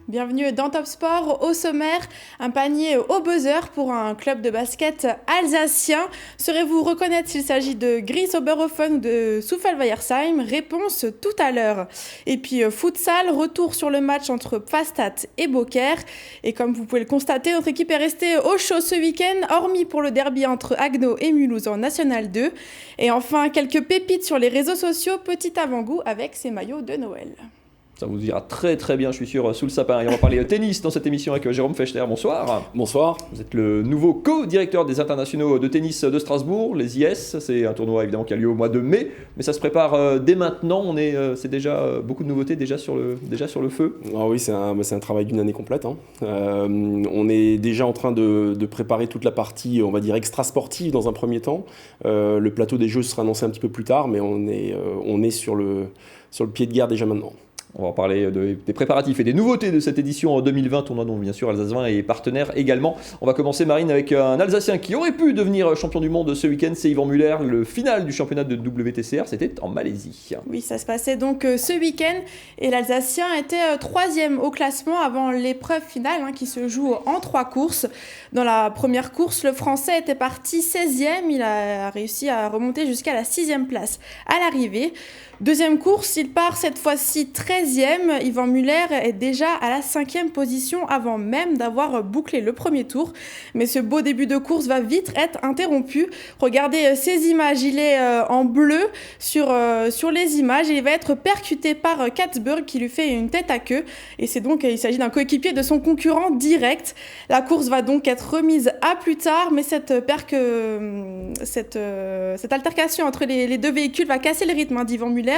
Bienvenue dans Top Sport. Au sommaire, un panier au buzzer pour un club de basket alsacien. Saurez-vous reconnaître s'il s'agit de Gries Oberhofen ou de Souffelweiersheim? Réponse tout à l'heure. Et puis futsal, retour sur le match entre Pfastatt et Beaucaire. Et comme vous pouvez le constater, notre équipe est restée au chaud ce week-end, hormis pour le derby entre Haguenau et Mulhouse en National 2. Et enfin, quelques pépites sur les réseaux sociaux, petit avant-goût avec ces maillots de Noël. Ça vous ira très très bien, je suis sûr, sous le sapin. Et on va parler tennis dans cette émission avec Jérôme Fechter. Bonsoir. Bonsoir. Vous êtes le nouveau co-directeur des internationaux de tennis de Strasbourg, les IS. C'est un tournoi évidemment qui a lieu au mois de mai, mais ça se prépare dès maintenant. C'est déjà beaucoup de nouveautés déjà sur le feu. Ah oui, c'est un travail d'une année complète. On est déjà en train de préparer toute la partie, on va dire, extra-sportive dans un premier temps. Le plateau des Jeux sera annoncé un petit peu plus tard, mais on est sur le pied de guerre déjà maintenant. On va parler des préparatifs et des nouveautés de cette édition en 2020, tournoi dont bien sûr Alsace 20 est partenaire également. On va commencer, Marine, avec un Alsacien qui aurait pu devenir champion du monde ce week-end, c'est Yvan Muller. Le final du championnat de WTCR, c'était en Malaisie. Oui, ça se passait donc ce week-end et l'Alsacien était troisième au classement avant l'épreuve finale qui se joue en 3 courses. Dans la première course, le Français était parti 16e, il a réussi à remonter jusqu'à la 6e place à l'arrivée. Deuxième course, il part cette fois-ci 13e. Yvan Muller est déjà à la 5e position avant même d'avoir bouclé le premier tour. Mais ce beau début de course va vite être interrompu. Regardez ces images, il est en bleu sur les images. Il va être percuté par Katzberg qui lui fait une tête à queue. Et il s'agit d'un coéquipier de son concurrent direct. La course va donc être remise à plus tard, mais cette altercation entre les deux véhicules va casser le rythme d'Yvan Muller,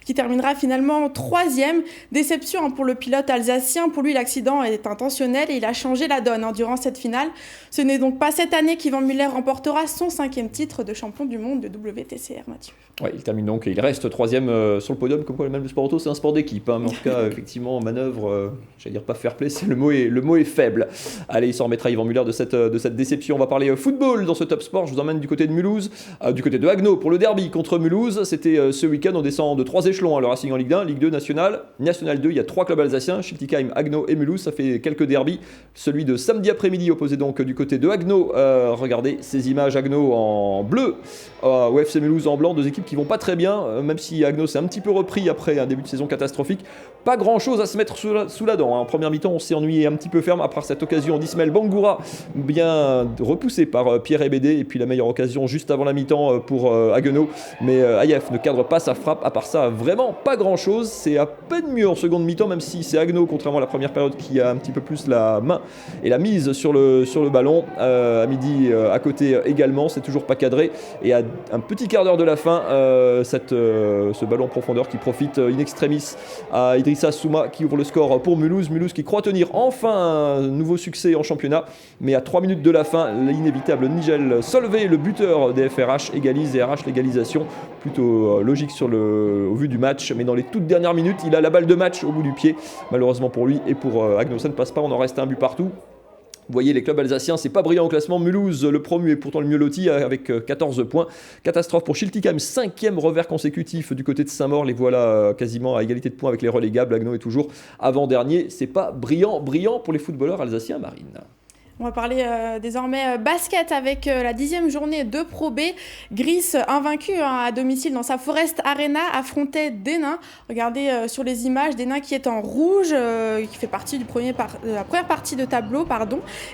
qui terminera finalement 3e. Déception pour le pilote alsacien. Pour lui, l'accident est intentionnel et il a changé la donne durant cette finale. Ce n'est donc pas cette année qu'Yvan Muller remportera son 5e titre de champion du monde de WTCR, Mathieu. Ouais, il termine donc, il reste 3e sur le podium, comme quoi même le sport auto, c'est un sport d'équipe. Mais en tout cas, effectivement, manœuvre, j'allais dire pas fair play, le mot est faible. Allez, il s'en remettra Yvan Muller de cette déception. On va parler football dans ce Top Sport. Je vous emmène du côté de Mulhouse, du côté de Haguenau pour le derby contre Mulhouse. C'était ce week-end, on descend de 3 échelons, le Racing en Ligue 1, Ligue 2 nationale, National 2, il y a 3 clubs alsaciens, Schiltigheim, Haguenau et Mulhouse, ça fait quelques derbys. Celui de samedi après-midi opposé donc du côté de Haguenau. Regardez ces images, Haguenau en bleu, au FC Mulhouse en blanc, deux équipes qui vont pas très bien, même si Haguenau s'est un petit peu repris après un début de saison catastrophique. Pas grand chose à se mettre sous la dent. En première mi-temps, on s'est ennuyé un petit peu ferme après cette occasion d'Ismaël Bangoura, bien repoussé par Pierre Ebédé, et puis la meilleure occasion juste avant la mi-temps pour Haguenau. Mais Aïef ne cadre pas sa frappe. À part ça, vraiment pas grand chose. C'est à peine mieux en seconde mi-temps, même si c'est Haguenau, contrairement à la première période, qui a un petit peu plus la main et la mise sur le ballon. À midi, à côté également, c'est toujours pas cadré. Et à un petit quart d'heure de la fin, ce ballon en profondeur qui profite in extremis à Idrissa Souma qui ouvre le score pour Mulhouse. Mulhouse qui croit tenir enfin un nouveau succès en championnat. Mais à 3 minutes de la fin, l'inévitable Nigel Solvay, le buteur des FRH, égalise et arrache l'égalisation. Plutôt logique au vu du match, mais dans les toutes dernières minutes, il a la balle de match au bout du pied. Malheureusement pour lui et pour Haguenau, ça ne passe pas, on en reste un but partout. Vous voyez, les clubs alsaciens, c'est pas brillant au classement. Mulhouse, le promu, est pourtant le mieux loti avec 14 points. Catastrophe pour Schiltigheim, 5e revers consécutif du côté de Saint-Maur. Les voilà quasiment à égalité de points avec les relégables. Haguenau est toujours avant-dernier. C'est pas brillant pour les footballeurs alsaciens, Marine. On va parler désormais basket avec la 10e journée de Pro B. Gries, invaincu à domicile dans sa Forest Arena, affrontait Denain. Regardez sur les images, Denain qui est en rouge, qui fait partie de la première partie de tableau.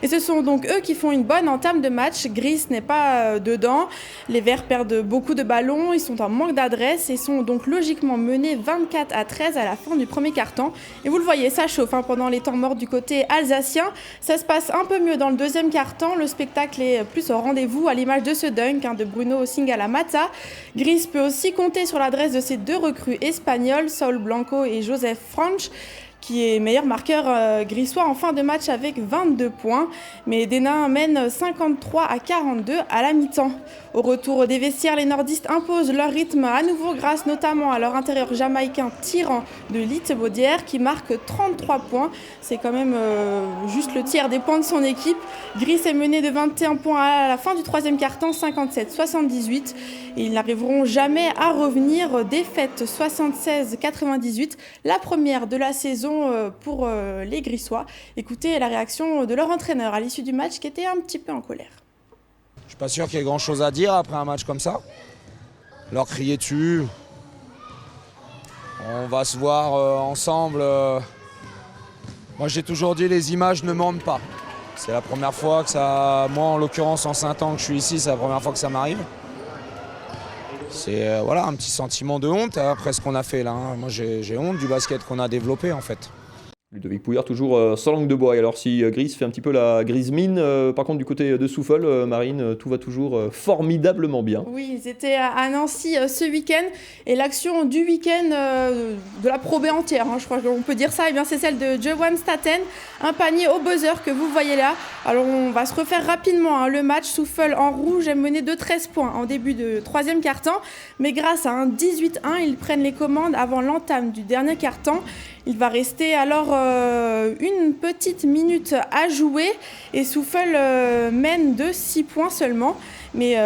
Et ce sont donc eux qui font une bonne entame de match. Gries n'est pas dedans. Les Verts perdent beaucoup de ballons, ils sont en manque d'adresse et sont donc logiquement menés 24-13 à la fin du premier quart-temps. Et vous le voyez, ça chauffe pendant les temps morts du côté alsacien. Ça se passe un peu mieux dans le deuxième quart-temps. Le spectacle est plus au rendez-vous à l'image de ce dunk de Bruno Singala-Mata. Gries peut aussi compter sur l'adresse de ses 2 recrues espagnols, Saul Blanco et Joseph Franch, qui est meilleur marqueur grissois en fin de match avec 22 points. Mais Denain mène 53-42 à la mi-temps. Au retour des vestiaires, les nordistes imposent leur rythme à nouveau grâce notamment à leur intérieur jamaïcain Tyran de Littebaudière qui marque 33 points. C'est quand même juste le tiers des points de son équipe. Gries est mené de 21 points à la fin du troisième quart-temps, 57-78. Et ils n'arriveront jamais à revenir. Défaite 76-98, la première de la saison saison pour les Grissois. Écoutez la réaction de leur entraîneur à l'issue du match qui était un petit peu en colère. Je suis pas sûr qu'il y ait grand chose à dire après un match comme ça. Leur crier dessus. On va se voir ensemble. Moi j'ai toujours dit les images ne mentent pas. C'est la première fois que ça, moi en l'occurrence en 5 ans que je suis ici, c'est la première fois que ça m'arrive. C'est voilà, un petit sentiment de honte après ce qu'on a fait là. Moi j'ai honte du basket qu'on a développé en fait. Ludovic Pouillard, toujours sans langue de bois. Et alors, si Grise fait un petit peu la grise mine, par contre, du côté de Souffle, Marine, tout va toujours formidablement bien. Oui, ils étaient à Nancy ce week-end. Et l'action du week-end de la Pro B entière, je crois qu'on peut dire ça, c'est celle de Johan Staten. Un panier au buzzer que vous voyez là. Alors, on va se refaire rapidement. Le match, Souffle en rouge est mené de 13 points en début de troisième quart-temps. Mais grâce à un 18-1, ils prennent les commandes avant l'entame du dernier quart-temps. Il va rester alors une petite minute à jouer et Souffle mène de 6 points seulement. Mais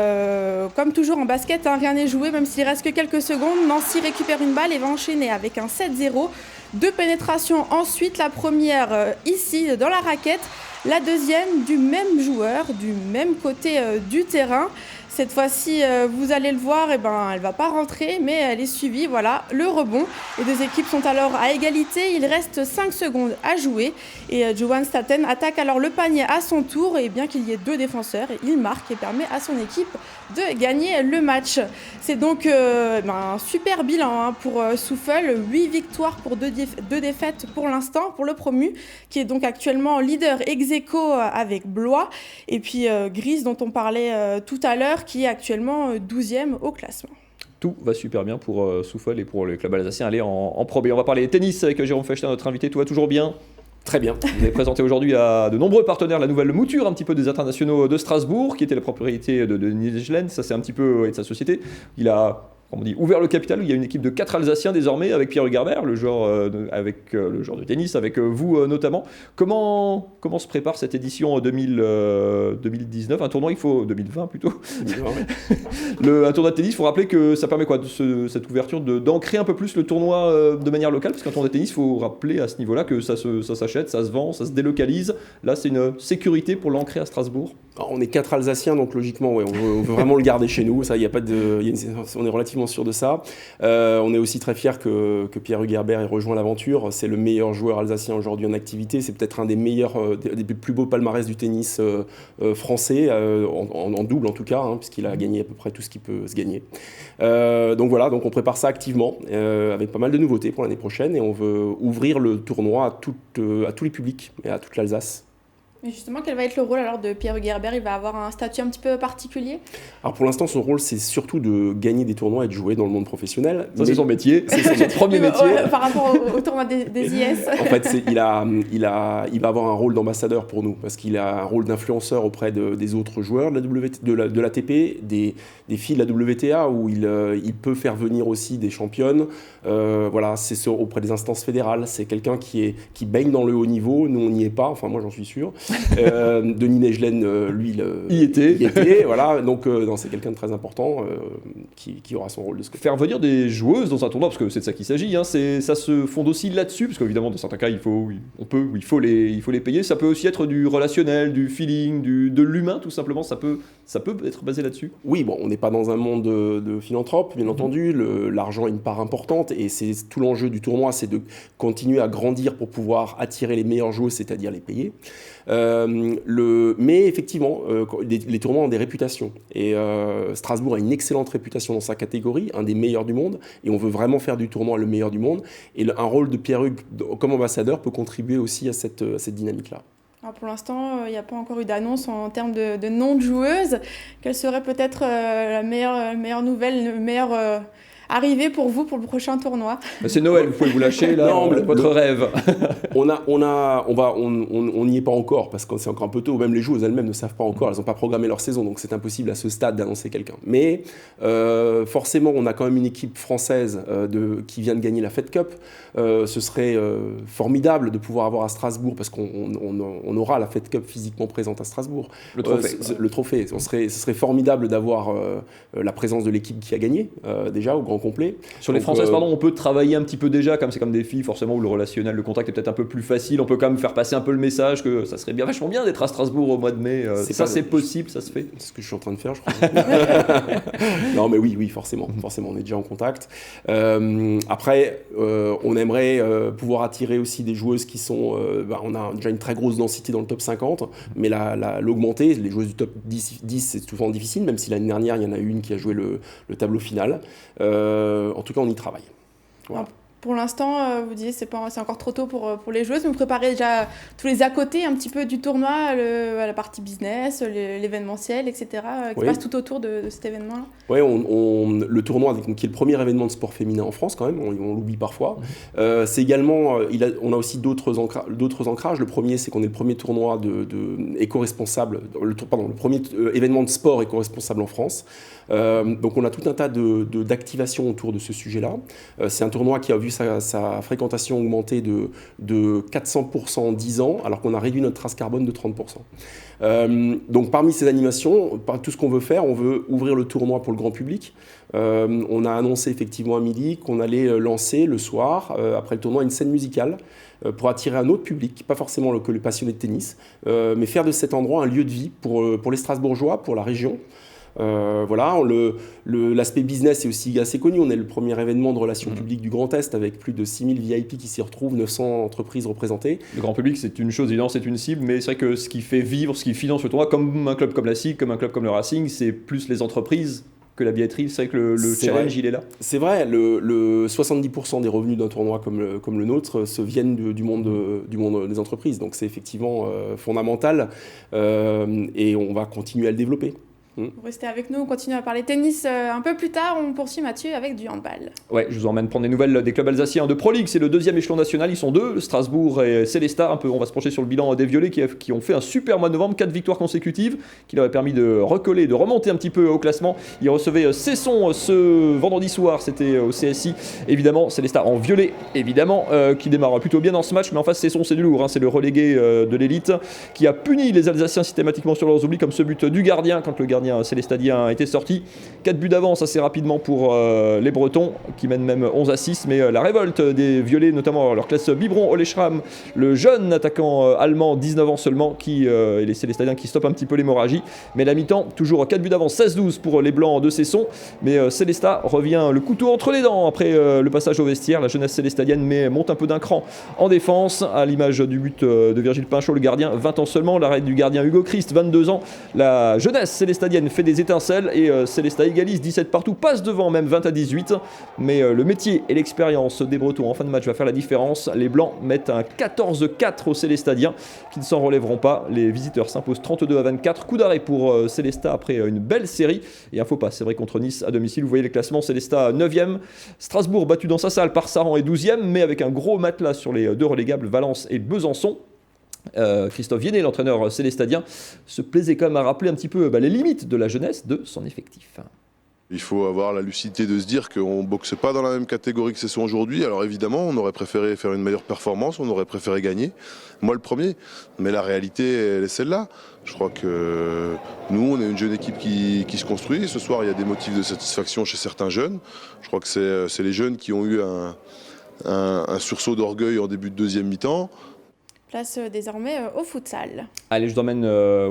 comme toujours en basket, rien n'est joué, même s'il reste que quelques secondes. Nancy récupère une balle et va enchaîner avec un 7-0. 2 pénétrations ensuite, la première ici dans la raquette, la deuxième du même joueur, du même côté du terrain. Cette fois-ci, vous allez le voir, elle ne va pas rentrer, mais elle est suivie. Voilà, le rebond. Les deux équipes sont alors à égalité. Il reste 5 secondes à jouer. Et Johan Staten attaque alors le panier à son tour. Et bien qu'il y ait 2 défenseurs, il marque et permet à son équipe de gagner le match. C'est donc un super bilan pour Souffle. 8 victoires pour 2 défaites pour l'instant, pour le promu, qui est donc actuellement leader ex-aequo avec Blois. Et puis Grise, dont on parlait tout à l'heure, qui est actuellement 12e au classement. Tout va super bien pour Souffle et pour le club alsacien aller en Pro B. On va parler tennis avec Jérôme Fechtin, notre invité. Tout va toujours bien ? Très bien. Vous avez présenté aujourd'hui à de nombreux partenaires la nouvelle mouture un petit peu des internationaux de Strasbourg, qui était la propriété de Denis Eglen. Ça, c'est un petit peu de sa société. Il a, comme on dit, ouvert le capital. Il y a une équipe de 4 Alsaciens désormais avec Pierre Hugerbert, le joueur de tennis, avec vous notamment. Comment se prépare cette édition 2019 Un tournoi, 2020 plutôt. 2020, ouais. Un tournoi de tennis, il faut rappeler que ça permet quoi, cette ouverture d'ancrer un peu plus le tournoi de manière locale, parce qu'un tournoi de tennis, il faut rappeler à ce niveau-là que ça s'achète, ça se vend, ça se délocalise. Là, c'est une sécurité pour l'ancrer à Strasbourg. Alors, on est 4 Alsaciens, donc logiquement, ouais, on veut vraiment le garder chez nous. Ça, on est relativement sûr de ça. On est aussi très fiers que Pierre Hugerbert ait rejoint l'aventure. C'est le meilleur joueur alsacien aujourd'hui en activité. C'est peut-être un des meilleurs, des plus beaux palmarès du tennis français, en double en tout cas, puisqu'il a gagné à peu près tout ce qui peut se gagner. Donc voilà, donc on prépare ça activement, avec pas mal de nouveautés pour l'année prochaine, et on veut ouvrir le tournoi à tous les publics et à toute l'Alsace. Mais justement, quel va être le rôle alors de Pierre Hugerbert ? Il va avoir un statut un petit peu particulier ? Alors pour l'instant, son rôle, c'est surtout de gagner des tournois et de jouer dans le monde professionnel. Ça, c'est son métier, c'est son premier métier. Par rapport au tournoi des IS. En fait, il va avoir un rôle d'ambassadeur pour nous, parce qu'il a un rôle d'influenceur auprès des autres joueurs de l'ATP, des filles de la WTA, où il peut faire venir aussi des championnes. Voilà, c'est auprès des instances fédérales. C'est quelqu'un qui baigne dans le haut niveau. Nous, on n'y est pas. Enfin, moi, j'en suis sûr. Denis Eglen, lui, y était. Voilà. Donc, c'est quelqu'un de très important qui aura son rôle de ce côté. Faire venir des joueuses dans un tournoi, parce que c'est de ça qu'il s'agit. Ça se fonde aussi là-dessus, parce qu'évidemment, dans certains cas, il faut les payer. Ça peut aussi être du relationnel, du feeling, de l'humain, tout simplement. Ça peut être basé là-dessus. Oui, bon, on n'est pas dans un monde de philanthropes, bien entendu. L'argent est une part importante, et c'est tout l'enjeu du tournoi, c'est de continuer à grandir pour pouvoir attirer les meilleures joueuses, c'est-à-dire les payer. Mais effectivement, les tournois ont des réputations, et Strasbourg a une excellente réputation dans sa catégorie, un des meilleurs du monde, et on veut vraiment faire du tournoi le meilleur du monde, et un rôle de Pierre Hugues comme ambassadeur peut contribuer aussi à cette dynamique-là. Alors pour l'instant, il n'y a pas encore eu d'annonce en termes de nom de joueuse. Quelle serait peut-être la meilleure nouvelle, le meilleur arrivée pour vous pour le prochain tournoi ? C'est Noël, vous pouvez vous lâcher là, votre rêve. On n'y est pas encore, parce que c'est encore un peu tôt. Même les joueuses elles-mêmes ne savent pas encore, elles n'ont pas programmé leur saison, donc c'est impossible à ce stade d'annoncer quelqu'un. Mais forcément, on a quand même une équipe française qui vient de gagner la Fed Cup. Ce serait formidable de pouvoir avoir à Strasbourg, parce qu'on aura la Fed Cup physiquement présente à Strasbourg. Le trophée. Le trophée. Ce serait formidable d'avoir la présence de l'équipe qui a gagné déjà au Grand complet. Sur les Donc, Françaises, pardon, on peut travailler un petit peu déjà, comme c'est comme des filles, forcément, où le relationnel, le contact est peut-être un peu plus facile. On peut quand même faire passer un peu le message que ça serait vachement bien d'être à Strasbourg au mois de mai. C'est possible, ça se fait. C'est ce que je suis en train de faire, je crois. Non, mais oui, forcément, on est déjà en contact. Après, on aimerait pouvoir attirer aussi des joueuses qui sont... on a déjà une très grosse densité dans le top 50, mais l'augmenter, les joueuses du top 10 c'est souvent difficile, même si l'année dernière, il y en a une qui a joué le tableau final. En tout cas, on y travaille. Voilà. Pour l'instant, vous disiez c'est encore trop tôt pour les joueuses, mais vous préparez déjà tous les à côté un petit peu du tournoi, la partie business, l'événementiel, etc., qui passe tout autour de cet événement-là. Oui, le tournoi, qui est le premier événement de sport féminin en France quand même, on l'oublie parfois. C'est également, on a aussi d'autres ancrages. Le premier, c'est qu'on est le premier tournoi éco-responsable, le premier événement de sport éco-responsable en France. Donc on a tout un tas d'activations autour de ce sujet-là. C'est un tournoi qui a vu sa fréquentation augmenter de 400% en 10 ans, alors qu'on a réduit notre trace carbone de 30%. Donc parmi ces animations, tout ce qu'on veut faire, on veut ouvrir le tournoi pour le grand public. On a annoncé effectivement à midi qu'on allait lancer le soir, après le tournoi, une scène musicale pour attirer un autre public, pas forcément que les passionnés de tennis, mais faire de cet endroit un lieu de vie pour les Strasbourgeois, pour la région. Voilà, l'aspect business est aussi assez connu. On est le premier événement de relations publiques du Grand Est avec plus de 6000 VIP qui s'y retrouvent, 900 entreprises représentées. Le grand public, c'est une chose, évidemment, c'est une cible, mais c'est vrai que ce qui fait vivre, ce qui finance le tournoi, comme un club comme la SIG, comme un club comme le Racing, c'est plus les entreprises que la billetterie. C'est vrai que le challenge, il est là. C'est vrai, le 70% des revenus d'un tournoi comme le nôtre se viennent du monde des entreprises. Donc c'est effectivement fondamental et on va continuer à le développer. Vous restez avec nous, on continue à parler tennis un peu plus tard. On poursuit Mathieu avec du handball. Ouais, je vous emmène prendre des nouvelles des clubs alsaciens de Pro League. C'est le deuxième échelon national, ils sont deux, Strasbourg et Célestat. On va se pencher sur le bilan des Violets qui ont fait un super mois de novembre, 4 victoires consécutives, qui leur a permis de recoller, de remonter un petit peu au classement. Ils recevaient Cesson ce vendredi soir, c'était au CSI. Évidemment, Célestat en violet, évidemment, qui démarre plutôt bien dans ce match, mais en face Cesson c'est du lourd, c'est le relégué de l'élite qui a puni les Alsaciens systématiquement sur leurs oublis, comme ce but du gardien quand le gardien célestadien a été sorti. 4 buts d'avance assez rapidement pour les Bretons qui mènent même 11-6, mais la révolte des Violets, notamment leur classe biberon Oleschram, le jeune attaquant allemand 19 ans seulement et les Célestadiens qui stoppent un petit peu l'hémorragie, mais la mi-temps toujours 4 buts d'avance, 16-12 pour les Blancs de Cesson, mais Célestat revient le couteau entre les dents après le passage au vestiaire. La jeunesse célestadienne monte un peu d'un cran en défense, à l'image du but de Virgile Pinchot, le gardien, 20 ans seulement, l'arrêt du gardien Hugo Christ, 22 ans. La jeunesse célestadienne fait des étincelles et Célestat égalise 17 partout, passe devant même 20-18, mais le métier et l'expérience des Bretons en fin de match va faire la différence. Les Blancs mettent un 14-4 aux Célestadiens qui ne s'en relèveront pas. Les visiteurs s'imposent 32-24, coup d'arrêt pour Célestat après une belle série et un faux pas, c'est vrai, contre Nice à domicile. Vous voyez les classements, Célestat 9e, Strasbourg battu dans sa salle par Saran est 12e, mais avec un gros matelas sur les deux relégables, Valence et Besançon. Christophe Viennet, l'entraîneur célestadien, se plaisait quand même à rappeler un petit peu les limites de la jeunesse de son effectif. Il faut avoir la lucidité de se dire qu'on ne boxe pas dans la même catégorie que ce sont aujourd'hui. Alors évidemment, on aurait préféré faire une meilleure performance, on aurait préféré gagner. Moi le premier, mais la réalité, elle est celle-là. Je crois que nous, on est une jeune équipe qui se construit. Ce soir, il y a des motifs de satisfaction chez certains jeunes. Je crois que c'est les jeunes qui ont eu un sursaut d'orgueil en début de deuxième mi-temps. Place désormais au futsal. Allez, je t'emmène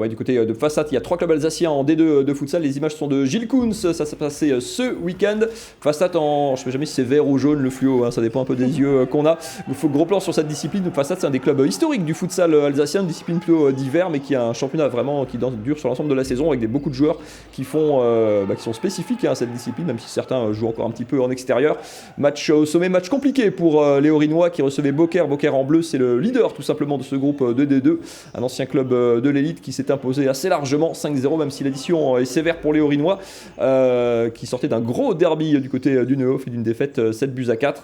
du côté de Fassat. Il y a 3 clubs alsaciens en D2 de futsal. Les images sont de Gilles Koons. Ça s'est passé ce week-end. Fassat je ne sais jamais si c'est vert ou jaune le fluo, ça dépend un peu des yeux qu'on a. Il faut gros plan sur cette discipline. Fassat, c'est un des clubs historiques du futsal alsacien, une discipline plutôt d'hiver, mais qui a un championnat vraiment qui dure sur l'ensemble de la saison avec beaucoup de joueurs qui sont spécifiques à cette discipline, même si certains jouent encore un petit peu en extérieur. Match au sommet, match compliqué pour les Orinois qui recevaient Beaucaire. Beaucaire en bleu, c'est le leader tout simplement de ce groupe de D2, un ancien club de l'élite qui s'est imposé assez largement 5-0, même si l'addition est sévère pour les Orinois qui sortaient d'un gros derby du côté du Neuhof et d'une défaite 7-4.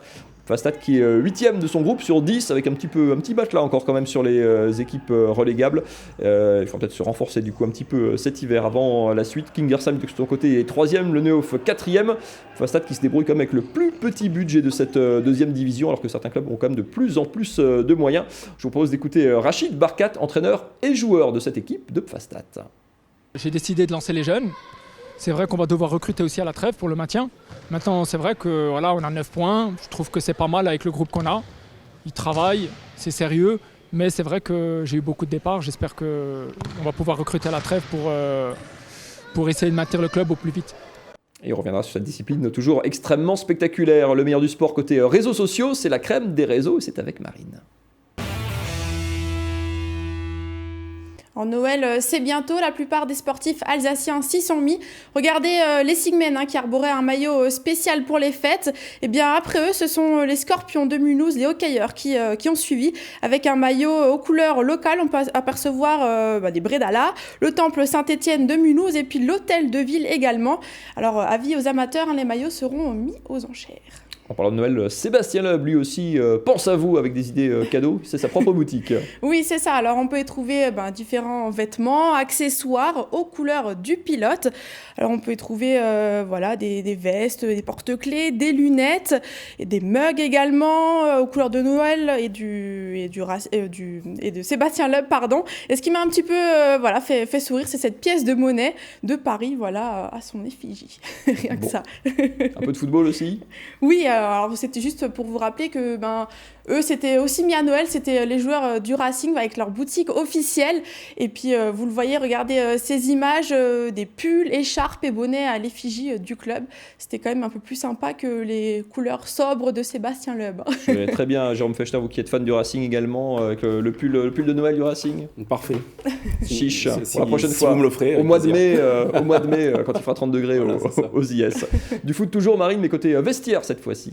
Fassat qui est 8ème de son groupe sur 10 avec un petit match là encore quand même sur les équipes relégables. Il faut peut-être se renforcer du coup un petit peu cet hiver avant la suite. Kingersheim de son côté est 3ème, le Neuhof 4ème. Fassat qui se débrouille quand même avec le plus petit budget de cette deuxième division alors que certains clubs ont quand même de plus en plus de moyens. Je vous propose d'écouter Rachid Barkat, entraîneur et joueur de cette équipe de Fassat. J'ai décidé de lancer les jeunes C'est vrai qu'on va devoir recruter aussi à la trêve pour le maintien. Maintenant, c'est vrai que voilà, on a 9 points. Je trouve que c'est pas mal avec le groupe qu'on a. Ils travaillent, c'est sérieux. Mais c'est vrai que j'ai eu beaucoup de départs. J'espère qu'on va pouvoir recruter à la trêve pour essayer de maintenir le club au plus vite. Et on reviendra sur cette discipline toujours extrêmement spectaculaire. Le meilleur du sport côté réseaux sociaux, c'est la crème des réseaux et c'est avec Marine. En Noël, c'est bientôt. La plupart des sportifs alsaciens s'y sont mis. Regardez les Sigmen qui arboraient un maillot spécial pour les fêtes. Et bien après eux, ce sont les Scorpions de Mulhouse, les hockeyeurs qui ont suivi avec un maillot aux couleurs locales. On peut apercevoir des Bredala, le temple Saint-Étienne de Mulhouse et puis l'hôtel de ville également. Alors avis aux amateurs, les maillots seront mis aux enchères. En parlant de Noël, Sébastien Loeb, lui aussi, pense à vous avec des idées cadeaux. C'est sa propre boutique. Oui, c'est ça. Alors, on peut y trouver différents vêtements, accessoires aux couleurs du pilote. Alors, on peut y trouver des vestes, des porte-clés, des lunettes, et des mugs également aux couleurs de Noël et de Sébastien Loeb, pardon. Et ce qui m'a un petit peu fait sourire, c'est cette pièce de monnaie de Paris, à son effigie. Rien que ça. Un peu de football aussi. Oui, alors c'était juste pour vous rappeler que eux, c'était aussi mis à Noël, c'était les joueurs du Racing avec leur boutique officielle. Et puis, vous le voyez, regardez ces images des pulls, écharpes et bonnets à l'effigie du club. C'était quand même un peu plus sympa que les couleurs sobres de Sébastien Loeb. Très bien, Jérôme Fechner, vous qui êtes fan du Racing également, avec le pull de Noël du Racing. Parfait. Chiche, pour la prochaine si fois. vous me l'offrez. Au mois de mai, quand il fera 30 degrés aux IS. Du foot toujours, Marine, mais côté vestiaire cette fois-ci.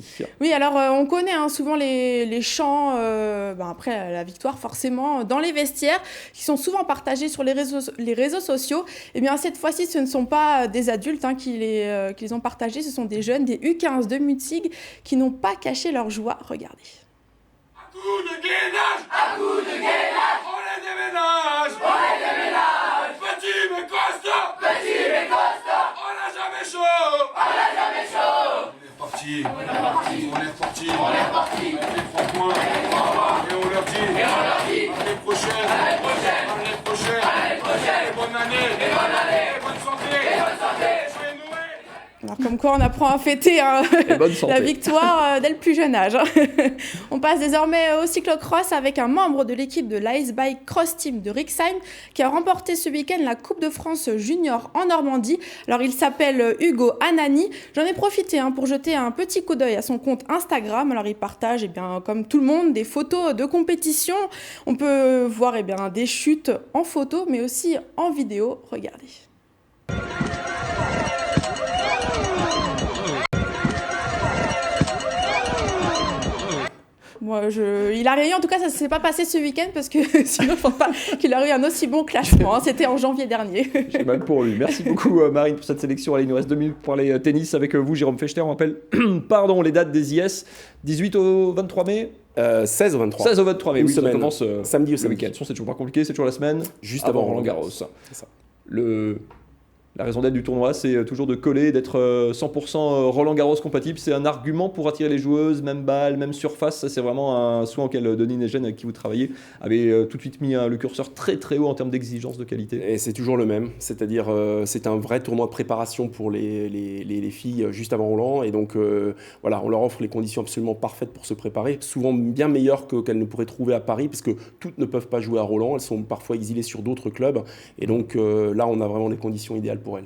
Oui, alors on connaît souvent les chants, après la victoire forcément, dans les vestiaires, qui sont souvent partagés sur les réseaux sociaux. Et bien cette fois-ci, ce ne sont pas des adultes qui les ont partagés, ce sont des jeunes, des U15 de Mutzig, qui n'ont pas caché leur joie. Regardez. À coup de gainage, on les déménage, petit mais costaud, on n'a jamais chaud, on est reparti, avec les 3 points, et on leur dit, l'année prochaine, et bonne année, et bonne santé, joyeux Noël. Alors, comme quoi on apprend à fêter la victoire dès le plus jeune âge. On passe désormais au cyclocross avec un membre de l'équipe de l'Ice Bike Cross Team de Rixheim qui a remporté ce week-end la Coupe de France Junior en Normandie. Alors il s'appelle Hugo Anani. J'en ai profité pour jeter un petit coup d'œil à son compte Instagram. Alors il partage comme tout le monde des photos de compétition. On peut voir des chutes en photo mais aussi en vidéo. Regardez. Il a réussi, en tout cas ça ne s'est pas passé ce week-end parce que sinon je ne pense pas qu'il aurait eu un aussi bon classement. C'était en janvier dernier. J'ai mal pour lui. Merci beaucoup Marine pour cette sélection. Allez, il nous reste 2 minutes pour parler tennis avec vous, Jérôme Fechner. On rappelle les dates des IS, 18 au 23 mai 16 au 23. 16 au 23 mai, oui, ça commence samedi au samedi. week-end. C'est toujours pas compliqué, c'est toujours la semaine. Juste avant Roland-Garros. C'est ça. La raison d'être du tournoi, c'est toujours de coller, d'être 100% Roland-Garros compatible. C'est un argument pour attirer les joueuses, même balle, même surface. Ça, c'est vraiment un soin auquel Denis Negen, avec qui vous travaillez, avait tout de suite mis le curseur très très haut en termes d'exigence de qualité. Et c'est toujours le même, c'est-à-dire c'est un vrai tournoi de préparation pour les filles juste avant Roland. Et donc on leur offre les conditions absolument parfaites pour se préparer, souvent bien meilleures qu'elles ne pourraient trouver à Paris, parce que toutes ne peuvent pas jouer à Roland. Elles sont parfois exilées sur d'autres clubs. Et donc là, on a vraiment les conditions idéales pour elle.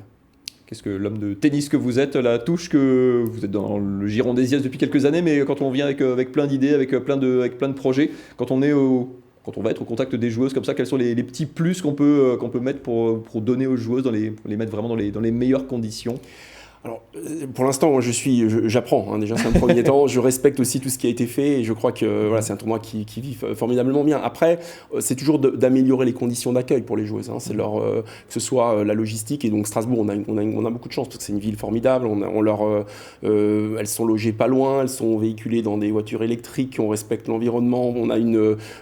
Qu'est-ce que l'homme de tennis que vous êtes, la touche que vous êtes dans le giron des IS depuis quelques années, mais quand on vient avec plein d'idées, avec plein de projets, quand on va être au contact des joueuses comme ça, quels sont les petits plus qu'on peut mettre pour donner aux joueuses, pour les mettre vraiment dans les meilleures conditions? Alors, pour l'instant, j'apprends. Déjà, c'est un premier temps. Je respecte aussi tout ce qui a été fait et je crois que c'est un tournoi qui vit formidablement bien. Après, c'est toujours d'améliorer les conditions d'accueil pour les joueuses. C'est que ce soit la logistique. Et donc, Strasbourg, on a beaucoup de chance parce que c'est une ville formidable. Elles sont logées pas loin, elles sont véhiculées dans des voitures électriques, on respecte l'environnement, on a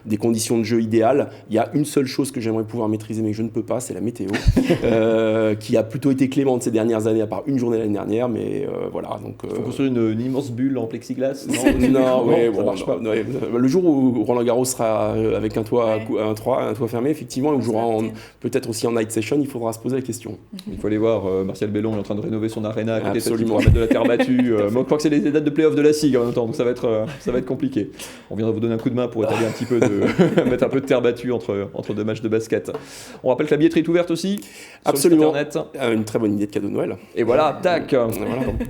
des conditions de jeu idéales. Il y a une seule chose que j'aimerais pouvoir maîtriser, mais que je ne peux pas, c'est la météo, qui a plutôt été clémente ces dernières années, à part une journée l'année dernière, mais voilà. Donc, faut construire une immense bulle en plexiglas. non, ouais, ça bon, marche pas. ouais. Le jour où Roland Garros sera avec un toit, un toit fermé, effectivement, et où jouera peut-être aussi en night session, il faudra se poser la question. Il faut aller voir Martial Bellon, il est en train de rénover son aréna à côté, Absolument. pour mettre de la terre battue. Moi, je crois que c'est les dates de play-off de la SIG en même temps, donc ça va être compliqué. On viendra vous donner un coup de main pour établir un petit peu mettre un peu de terre battue entre deux matchs de basket. On rappelle que la billetterie est ouverte aussi. Absolument. Sur le site internet. Une très bonne idée de cadeau de Noël. Et voilà, tac. Voilà.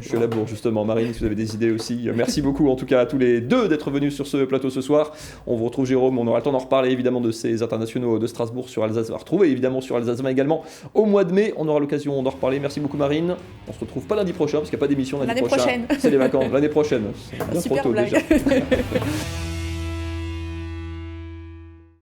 Je suis à la bourre justement. Marine, si vous avez des idées aussi. Merci beaucoup en tout cas à tous les deux d'être venus sur ce plateau ce soir. On vous retrouve Jérôme, on aura le temps d'en reparler évidemment de ces internationaux de Strasbourg sur Alsace. On va retrouver évidemment sur Alsace 20 également au mois de mai. On aura l'occasion d'en reparler. Merci beaucoup Marine. On se retrouve pas lundi prochain parce qu'il n'y a pas d'émission lundi L'année prochain. prochaine. C'est les vacances. L'année prochaine. C'est bien Super trop tôt blague. déjà.